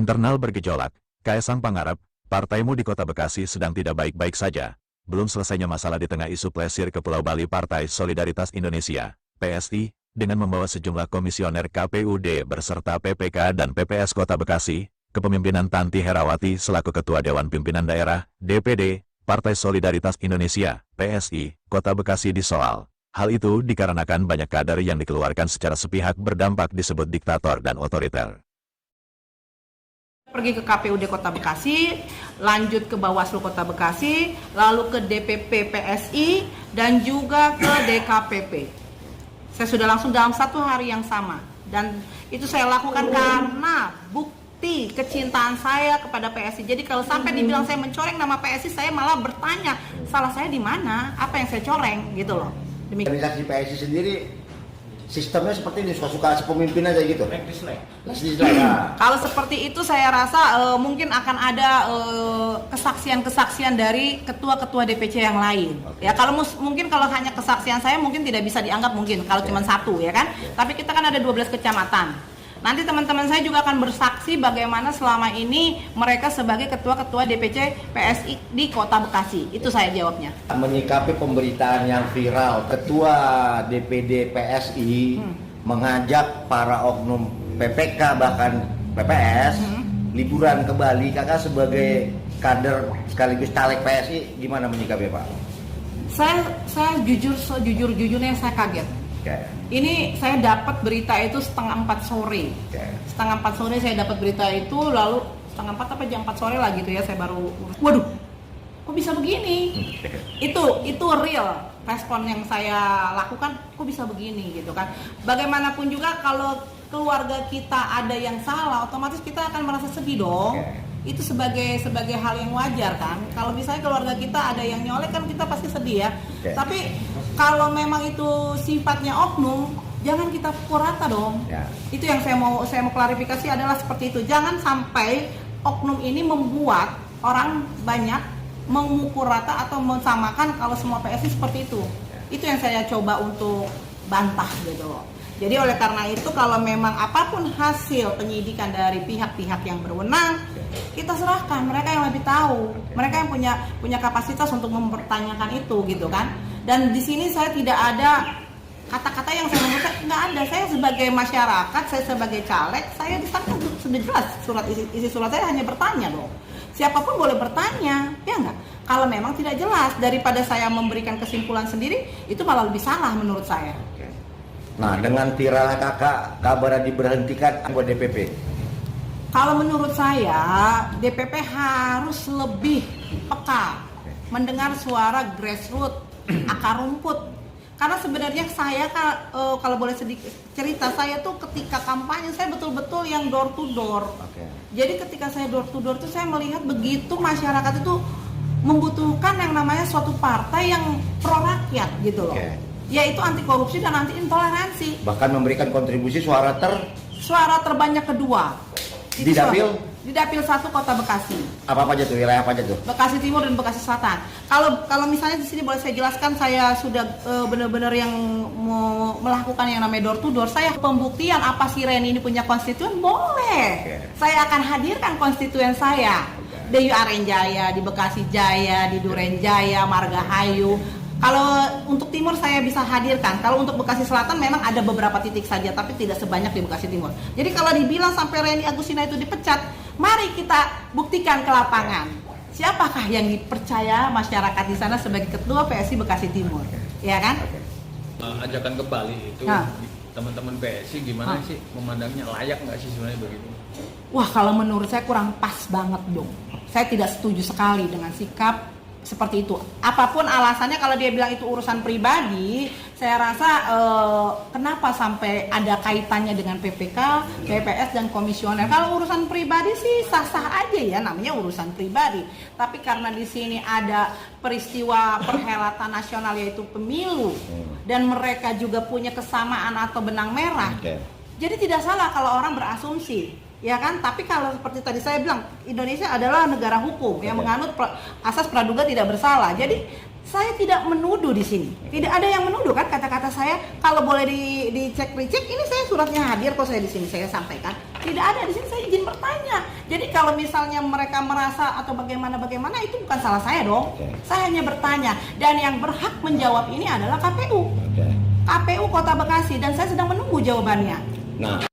Internal bergejolak, Kaesang Pangarep, partaimu di Kota Bekasi sedang tidak baik-baik saja. Belum selesainya masalah di tengah isu plesir ke Pulau Bali Partai Solidaritas Indonesia, PSI, dengan membawa sejumlah komisioner KPUD berserta PPK dan PPS Kota Bekasi, kepemimpinan Tanti Herawati selaku Ketua Dewan Pimpinan Daerah, DPD, Partai Solidaritas Indonesia, PSI, Kota Bekasi disoal. Hal itu dikarenakan banyak kader yang dikeluarkan secara sepihak berdampak disebut diktator dan otoriter. Pergi ke KPUD Kota Bekasi, lanjut ke Bawaslu Kota Bekasi, lalu ke DPP PSI, dan juga ke DKPP. Saya sudah langsung dalam satu hari yang sama. Dan itu saya lakukan karena bukti kecintaan saya kepada PSI. Jadi kalau sampai dibilang saya mencoreng nama PSI, saya malah bertanya, salah saya di mana? Apa yang saya coreng? Gitu loh. Organisasi PSI sendiri sistemnya seperti ini, suka-suka sepemimpin aja gitu. Kalau seperti itu saya rasa mungkin akan ada kesaksian-kesaksian dari ketua-ketua DPC yang lain. Ya kalau mungkin kalau hanya kesaksian saya mungkin tidak bisa dianggap mungkin kalau cuma satu ya kan. Tapi kita kan ada 12 kecamatan. Nanti teman-teman saya juga akan bersaksi bagaimana selama ini mereka sebagai ketua-ketua DPC PSI di Kota Bekasi. Itu saya jawabnya. Menyikapi pemberitaan yang viral, Ketua DPD PSI mengajak para oknum PPK bahkan PPS liburan ke Bali. Kakak sebagai kader sekaligus caleg PSI gimana menyikapi Pak? Saya jujurnya saya kaget. Ini saya dapat berita itu setengah 4 sore. Setengah 4 sore saya dapat berita itu, lalu setengah 4 apa jam 4 sore lah gitu ya, saya baru, waduh, kok bisa begini? Itu real respon yang saya lakukan, kok bisa begini gitu kan. Bagaimanapun juga kalau keluarga kita ada yang salah, otomatis kita akan merasa sedih dong. Itu sebagai hal yang wajar kan. Kalau misalnya keluarga kita ada yang nyolek kan kita pasti sedih ya. Tapi kalau memang itu sifatnya oknum, jangan kita pukul rata dong. Itu yang saya mau klarifikasi adalah seperti itu. Jangan sampai oknum ini membuat orang banyak memukul rata atau mensamakan kalau semua PSI seperti itu. Itu yang saya coba untuk bantah gitu loh. Jadi oleh karena itu kalau memang apapun hasil penyidikan dari pihak-pihak yang berwenang, kita serahkan, mereka yang lebih tahu, mereka yang punya kapasitas untuk mempertanyakan itu gitu kan. Dan di sini saya tidak ada kata-kata yang saya menurut nggak ada. Saya sebagai masyarakat, saya sebagai caleg, saya di sana sudah jelas isi surat saya hanya bertanya dong. Siapapun boleh bertanya, ya nggak? Kalau memang tidak jelas, daripada saya memberikan kesimpulan sendiri, itu malah lebih salah menurut saya. Nah, dengan viralnya kakak kabar diberhentikan anggota DPP. Kalau menurut saya, DPP harus lebih peka mendengar suara grassroots, akar rumput. Karena sebenarnya saya kalau boleh sedikit cerita, saya tuh ketika kampanye saya betul-betul yang door to door. Jadi ketika saya door to door tuh saya melihat begitu masyarakat itu membutuhkan yang namanya suatu partai yang pro rakyat gitu loh. Yaitu anti korupsi dan anti intoleransi. Bahkan memberikan kontribusi suara terbanyak kedua. Di Dapil? Di Dapil 1 Kota Bekasi. Apa aja tuh, wilayah apa aja tuh? Bekasi Timur dan Bekasi Selatan. Kalau misalnya di sini boleh saya jelaskan, saya sudah benar-benar yang mau melakukan yang namanya door to door. Saya pembuktian apa si Reni ini punya konstituen boleh. Saya akan hadirkan konstituen saya. Di Aren Jaya, di Bekasi Jaya, di Duren Jaya, Margahayu. Kalau untuk Timur saya bisa hadirkan. Kalau untuk Bekasi Selatan memang ada beberapa titik saja, tapi tidak sebanyak di Bekasi Timur. Jadi kalau dibilang sampai Reni Agustina itu dipecat, mari kita buktikan ke lapangan. Siapakah yang dipercaya masyarakat di sana sebagai ketua PSI Bekasi Timur, ya kan? Ajakan ke Bali itu teman-teman PSI gimana sih memandangnya, layak nggak sih sebenarnya begitu? Wah, kalau menurut saya kurang pas banget dong. Saya tidak setuju sekali dengan sikap seperti itu. Apapun alasannya, kalau dia bilang itu urusan pribadi, saya rasa kenapa sampai ada kaitannya dengan PPK, PPS dan komisioner. Kalau urusan pribadi sih sah-sah aja ya, namanya urusan pribadi. Tapi karena di sini ada peristiwa perhelatan nasional yaitu pemilu dan mereka juga punya kesamaan atau benang merah. Jadi tidak salah kalau orang berasumsi. Ya kan, tapi kalau seperti tadi saya bilang, Indonesia adalah negara hukum yang menganut asas praduga tidak bersalah. Jadi saya tidak menuduh di sini. Tidak ada yang menuduh kan, kata-kata saya kalau boleh dicek recheck, ini saya suratnya hadir kok, saya di sini saya sampaikan. Tidak ada di sini, saya izin bertanya. Jadi kalau misalnya mereka merasa atau bagaimana itu bukan salah saya dong. Saya hanya bertanya, dan yang berhak menjawab ini adalah KPU. KPU Kota Bekasi, dan saya sedang menunggu jawabannya. Nah,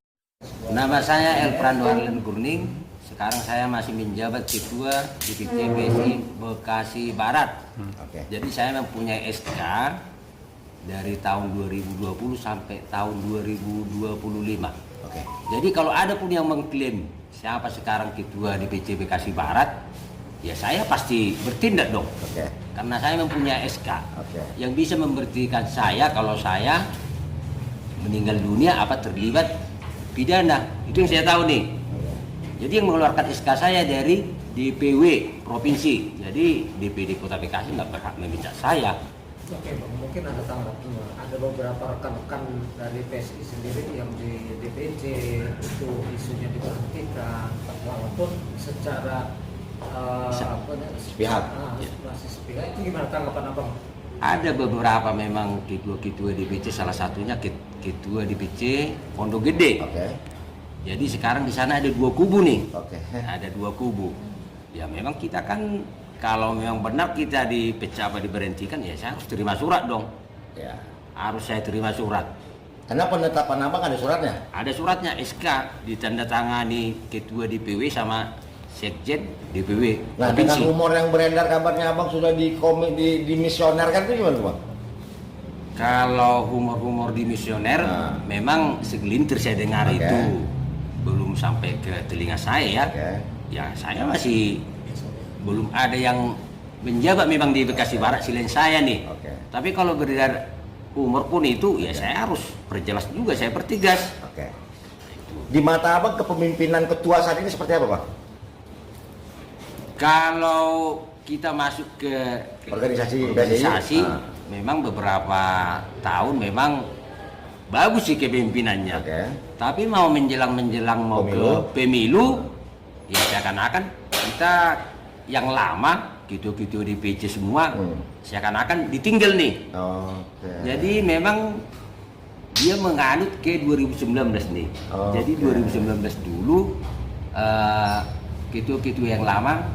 Nama saya Elfran Warlen Kurning. Sekarang saya masih menjabat Ketua DPC PSI Bekasi Barat. Jadi saya mempunyai SK dari tahun 2020 sampai tahun 2025. Jadi kalau ada pun yang mengklaim siapa sekarang Ketua DPC Bekasi Barat, ya saya pasti bertindak dong. Karena saya mempunyai SK yang bisa membuktikan saya kalau saya meninggal dunia apa terlibat pidana. Itu yang saya tahu nih. Jadi yang mengeluarkan SK saya dari DPW provinsi. Jadi DPD Kota Bekasi nggak berhak meminta saya. Oke Bang, mungkin ada tanggapan. Ada beberapa rekan-rekan dari PSI sendiri yang di DPC itu isunya diberhentikan, walaupun secara sepihak. Sepihak itu gimana tanggapan Abang? Ada beberapa memang ketua-ketua DPC, salah satunya ketua DPC Pondok Gede. Jadi sekarang di sana ada dua kubu nih. Ada dua kubu. Ya memang kita kan kalau memang benar kita dipecah apa diberhentikan, ya saya harus terima surat dong. Harus saya terima surat. Karena penetapan Abang ada suratnya? Ada suratnya, SK ditandatangani ketua DPW sama Sekjen DPW. Nah, dengan rumor yang beredar kabarnya Abang sudah dimisionerkan itu gimana Bang? Kalau humor-humor di misioner, memang segelintir saya dengar itu. Belum sampai ke telinga saya ya. Ya saya masih belum ada yang menjabat memang di Bekasi Barat selain saya nih. Tapi kalau beredar humor pun itu, ya saya harus perjelas juga, saya pertegas. Di mata Abang kepemimpinan ketua saat ini seperti apa Bang? Kalau kita masuk ke organisasi memang beberapa tahun memang bagus sih kepemimpinannya. Tapi mau menjelang mau ke pemilu, ya seakan-akan kita yang lama gitu-gitu di PC semua seakan-akan ditinggal nih. Jadi memang dia menganut ke 2019 nih. Jadi 2019 dulu ketua-ketua yang lama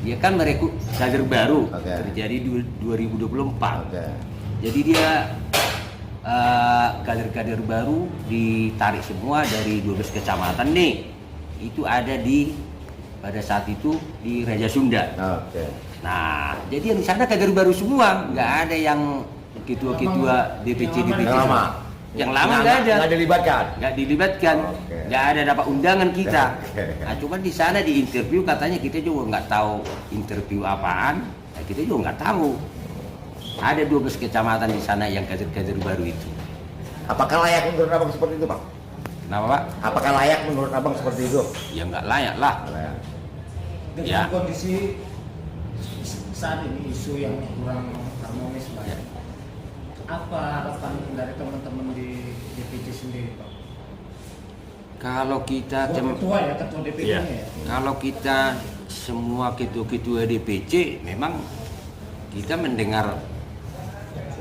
dia kan merekrut kader baru, terjadi 2024. Jadi dia kader-kader baru ditarik semua dari 12 kecamatan nih. Itu ada pada saat itu di Raja Sunda. Nah, jadi yang di sana kader baru semua, nggak ada yang ketua-ketua DPC lama. Yang lama nggak ada. Nggak dilibatkan. Nggak ada dapat undangan kita. Nah, cuma di sana di interview katanya kita juga nggak tahu interview apaan. Nah, kita juga nggak tahu. Ada 12 kecamatan di sana yang kader-kader baru itu. Apakah layak menurut Abang seperti itu Bang? Kenapa Pak? Apakah layak menurut Abang seperti itu? Ya nggak layak lah. Dengan kondisi saat ini isu yang kurang harmonis Pak. Apa harapan dari teman-teman di DPC sendiri Pak? Kalau kita ketua DPC ya. Kalau kita semua ketua-ketua DPC memang kita mendengar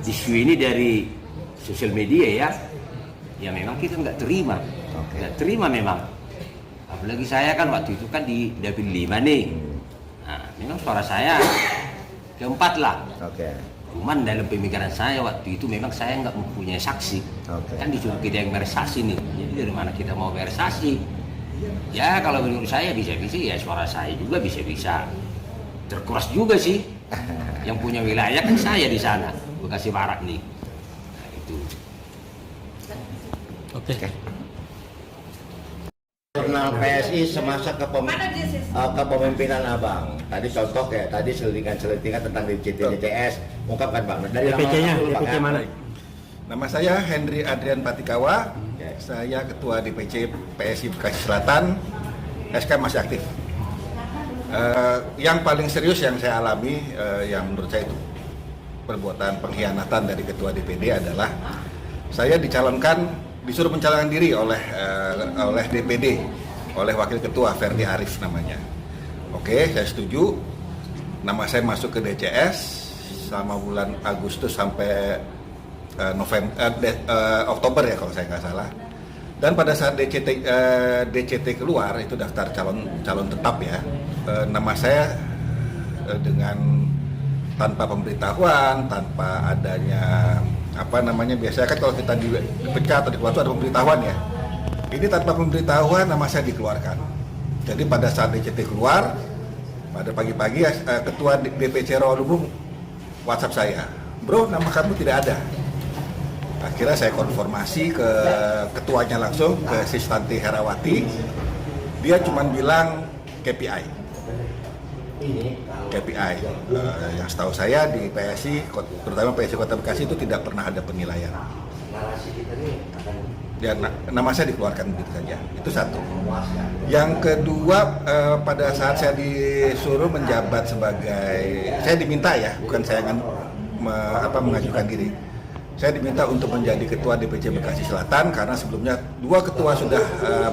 isu ini dari sosial media ya memang kita nggak terima. Nggak terima memang. Apalagi saya kan waktu itu kan di Dapil 5 nih. Nah, memang suara saya keempat lah. Cuman dalam pemikiran saya waktu itu memang saya nggak mempunyai saksi. Kan disuruh kita yang meresaksi nih. Jadi dari mana kita mau meresaksi? Ya kalau menurut saya bisa-bisa ya suara saya juga bisa-bisa terkuras juga sih. Yang punya wilayah kan saya di sana, Bekasi Barat nih. Nah, itu. Internal PSI semasa kepemimpinan Abang. Tadi contoh kayak tadi selitingan tentang DCS, ungkapkan Bang. Dari DPC mana? Nama saya Hendri Adrian Patikawa. Saya Ketua DPC PSI Bekasi Selatan. SK masih aktif. Yang paling serius yang saya alami, yang menurut saya itu perbuatan pengkhianatan dari Ketua DPD adalah saya disuruh mencalonkan diri oleh DPD, oleh Wakil Ketua Ferdi Arif namanya. Oke, saya setuju. Nama saya masuk ke DCS selama bulan Agustus sampai Oktober ya kalau saya nggak salah. Dan pada saat DCT keluar, itu daftar calon tetap ya, nama saya dengan tanpa pemberitahuan, tanpa adanya biasanya kan kalau kita dipecat atau dikeluarkan ada pemberitahuan ya. Ini tanpa pemberitahuan nama saya dikeluarkan. Jadi pada saat DCT keluar, pada pagi-pagi ketua DPC Rawalumbu WhatsApp saya, "Bro, nama kamu tidak ada." Akhirnya saya konfirmasi ke ketuanya langsung, ke Sistanti Herawati. Dia cuma bilang KPI. Yang setahu saya di PSI, terutama PSI Kota Bekasi itu tidak pernah ada penilaian. Ya, nama saya dikeluarkan begitu saja. Itu satu. Yang kedua, pada saat saya disuruh menjabat sebagai, saya diminta ya, bukan saya mengajukan diri. Saya diminta untuk menjadi ketua DPC Bekasi Selatan karena sebelumnya 2 ketua sudah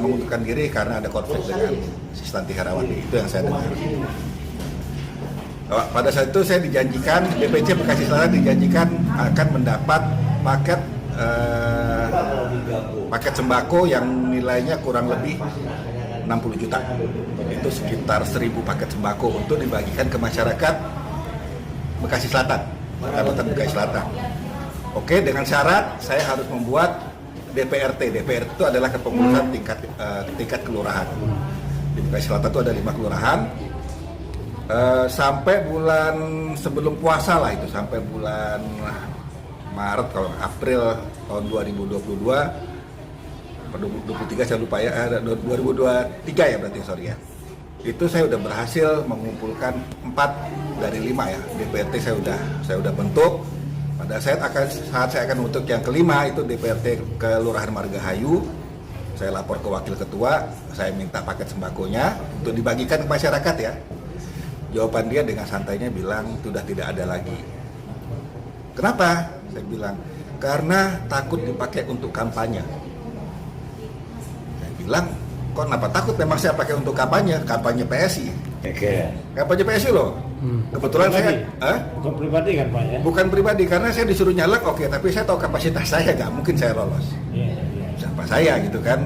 mengundurkan diri karena ada konflik dengan Sistanti Herawati. Itu yang saya dengar. Pada saat itu saya dijanjikan, DPC Bekasi Selatan dijanjikan akan mendapat paket sembako yang nilainya kurang lebih 60 juta. Itu sekitar 1000 paket sembako untuk dibagikan ke masyarakat Bekasi Selatan, Kabupaten Bekasi Selatan. Oke, dengan syarat saya harus membuat DPRT. DPRT itu adalah kepengurusan tingkat kelurahan. Di Bekasi Selatan itu ada 5 kelurahan. Sampai bulan sebelum puasa lah itu, sampai bulan Maret kalau April tahun 2022, 2023 saya lupa ya, 2023 ya berarti, sorry ya. Itu saya udah berhasil mengumpulkan 4 dari 5 ya. DPRT saya udah bentuk. Pada saat saya akan bentuk yang kelima itu DPRT Kelurahan Margahayu, saya lapor ke wakil ketua, saya minta paket sembakonya untuk dibagikan ke masyarakat ya. Jawaban dia dengan santainya bilang sudah tidak ada lagi. Kenapa? Saya bilang karena takut dipakai untuk kampanye. Saya bilang, kok kenapa takut? Memang saya pakai untuk kampanye PSI. Kampanye PSI loh. Kebetulan pribadi. Bukan pribadi kan Pak ya? Bukan pribadi, karena saya disuruh nyalek, oke, tapi saya tahu kapasitas saya, nggak mungkin saya lolos. Siapa saya gitu kan?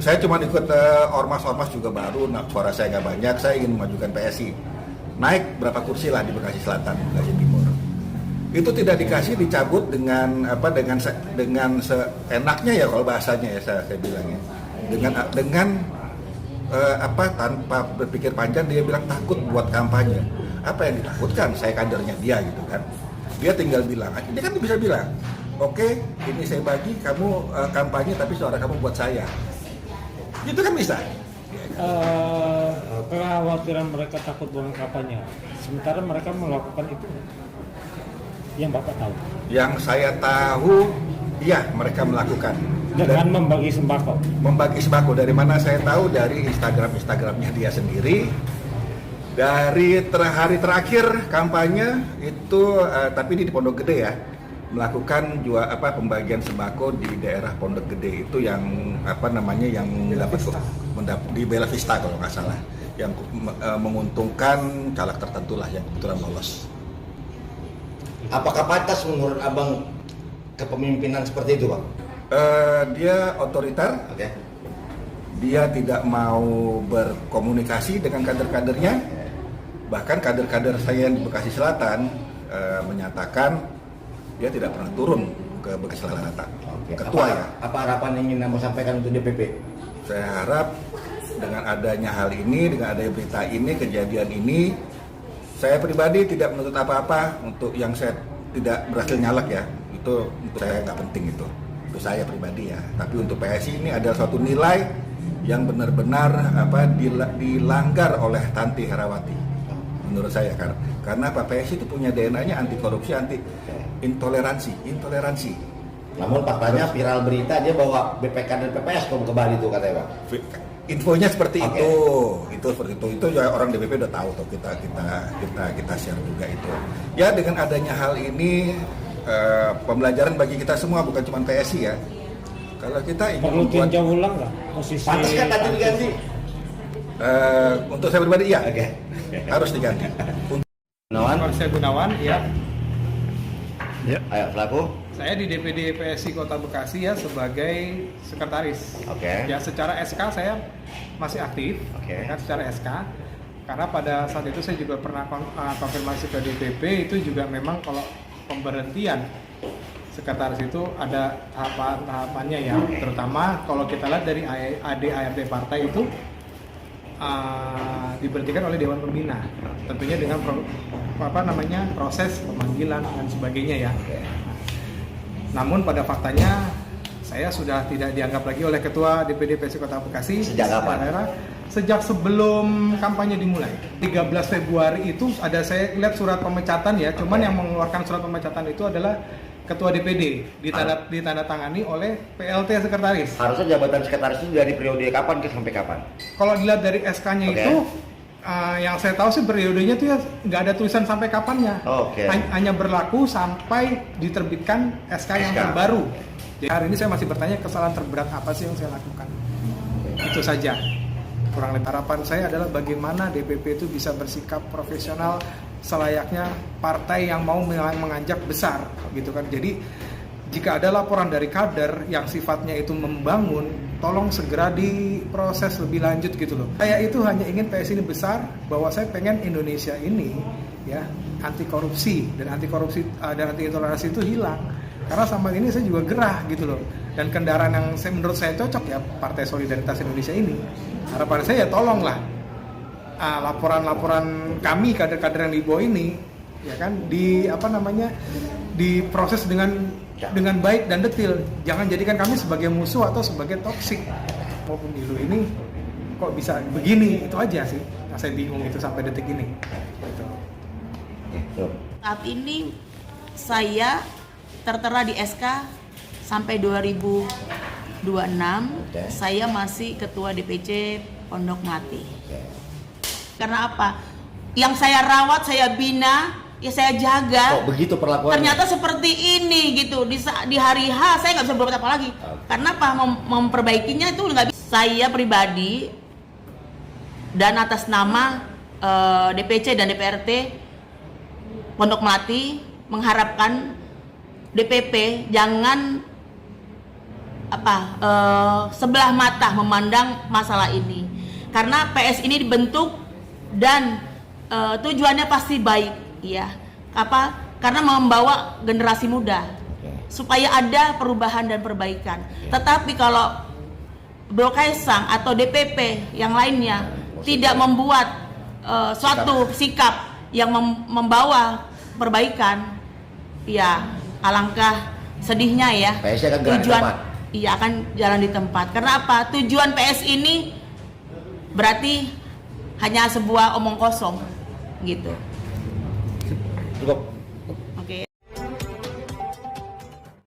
Saya cuma ikut ormas-ormas juga baru, suara saya nggak banyak, saya ingin memajukan PSI. Naik berapa kursi lah di Bekasi Selatan, Bekasi Timur. Itu tidak dikasih, dicabut dengan seenaknya ya kalau bahasanya ya saya bilangnya. Tanpa berpikir panjang dia bilang takut buat kampanye. Apa yang ditakutkan? Saya kadernya dia gitu kan. Dia tinggal bilang, dia kan bisa bilang, oke, ini saya bagi, kamu kampanye tapi suara kamu buat saya. Gitu kan bisa. Kekhawatiran mereka takut dengan kampanye, sementara mereka melakukan itu yang Bapak tahu? Yang saya tahu, iya mereka melakukan. Dengan membagi sembako? Membagi sembako, dari mana saya tahu? Dari Instagramnya dia sendiri. Dari hari terakhir kampanye itu, tapi ini di Pondok Gede ya, melakukan pembagian sembako di daerah Pondok Gede itu yang yang di Bella Vista kalau nggak salah, yang menguntungkan caleg tertentu lah yang kebetulan lolos. Apakah pantas menurut Abang kepemimpinan seperti itu, Bang? Dia otoriter. Okay. Dia tidak mau berkomunikasi dengan kader-kadernya. Bahkan kader-kader saya di Bekasi Selatan menyatakan dia tidak pernah turun ke Bekasi Selatan. Okay. Ketua ya. Apa harapan yang ingin Anda sampaikan untuk DPP? Saya harap dengan adanya hal ini, dengan adanya berita ini, kejadian ini, saya pribadi tidak menuntut apa-apa untuk yang saya tidak berhasil nyalek ya. Itu untuk saya nggak penting itu saya pribadi ya. Tapi untuk PSI ini adalah suatu nilai yang benar-benar dilanggar oleh Tanti Herawati. Menurut saya karena Pak PSI itu punya DNA-nya anti korupsi, anti intoleransi. Namun faktanya viral berita dia bawa BPK dan PPS ke Bali itu katanya, Pak. Infonya seperti itu seperti itu. Itu ya orang DPP udah tahu tuh, kita share juga itu. Ya dengan adanya hal ini pembelajaran bagi kita semua, bukan cuma PSI ya. Kalau kita ingin perlu tinjau ulang nggak posisi? Pantas kan tadi diganti? Untuk saya pribadi iya, harus diganti. Gunawan, Saya Gunawan, ya. Ayo pelaku. Saya di DPD PSI Kota Bekasi ya sebagai sekretaris. Oke. Ya secara SK saya masih aktif, Oke. kan secara SK. Karena pada saat itu saya juga pernah konfirmasi ke DPP, itu juga memang kalau pemberhentian sekretaris itu ada tahapan-tahapannya ya. Terutama kalau kita lihat dari AD/ARD partai itu diberhentikan oleh Dewan Pembina. Tentunya dengan proses pemanggilan dan sebagainya ya. Namun pada faktanya saya sudah tidak dianggap lagi oleh Ketua DPD PSI Kota Bekasi. Sejak kapan? Sejak sebelum kampanye dimulai. 13 Februari itu ada saya lihat surat pemecatan ya. Cuman yang mengeluarkan surat pemecatan itu adalah Ketua DPD, ditandatangani oleh PLT sekretaris. Harusnya jabatan sekretaris itu dari periode kapan sampai kapan? Kalau dilihat dari SK-nya itu, yang saya tahu sih periodenya itu ya nggak ada tulisan sampai kapannya. Hanya berlaku sampai diterbitkan SK yang terbaru. Jadi hari ini saya masih bertanya kesalahan terberat apa sih yang saya lakukan. Itu saja. Kurang lebih harapan saya adalah bagaimana DPP itu bisa bersikap profesional selayaknya partai yang mau menganjak besar gitu kan. Jadi jika ada laporan dari kader yang sifatnya itu membangun, tolong segera diproses lebih lanjut gitu loh. Saya itu hanya ingin PSI ini besar, bahwa saya pengen Indonesia ini ya anti korupsi dan anti intoleransi itu hilang. Karena sama ini saya juga gerah gitu loh. Dan kendaraan yang menurut saya cocok ya Partai Solidaritas Indonesia ini. Harapan saya ya tolonglah laporan-laporan kami kader-kader yang di bawah ini ya kan diproses dengan baik dan detail. Jangan jadikan kami sebagai musuh atau sebagai toksik. Mau pemilu ini kok bisa begini, itu aja sih. Nah, saya bingung itu sampai detik ini. Gitu. Saat ini saya tertera di SK sampai 2026. Saya masih Ketua DPC Pondok Melati. Karena apa? Yang saya rawat, saya bina, ya saya jaga. Kok begitu perlakuannya? Ternyata seperti ini gitu. Di hari H saya nggak bisa berbuat apa lagi. Karena apa? Memperbaikinya itu nggak bisa. Saya pribadi dan atas nama DPC dan DPRT Pondok Melati mengharapkan DPP jangan sebelah mata memandang masalah ini. Karena PS ini dibentuk dan tujuannya pasti baik ya. Karena membawa generasi muda supaya ada perubahan dan perbaikan. Tetapi kalau Bro Kaisang atau DPP yang lainnya tidak membuat suatu sikap yang membawa perbaikan, ya alangkah sedihnya ya. PS akan tujuan akan jalan di tempat. Karena apa? Tujuan PS ini berarti hanya sebuah omong kosong gitu. Cukup.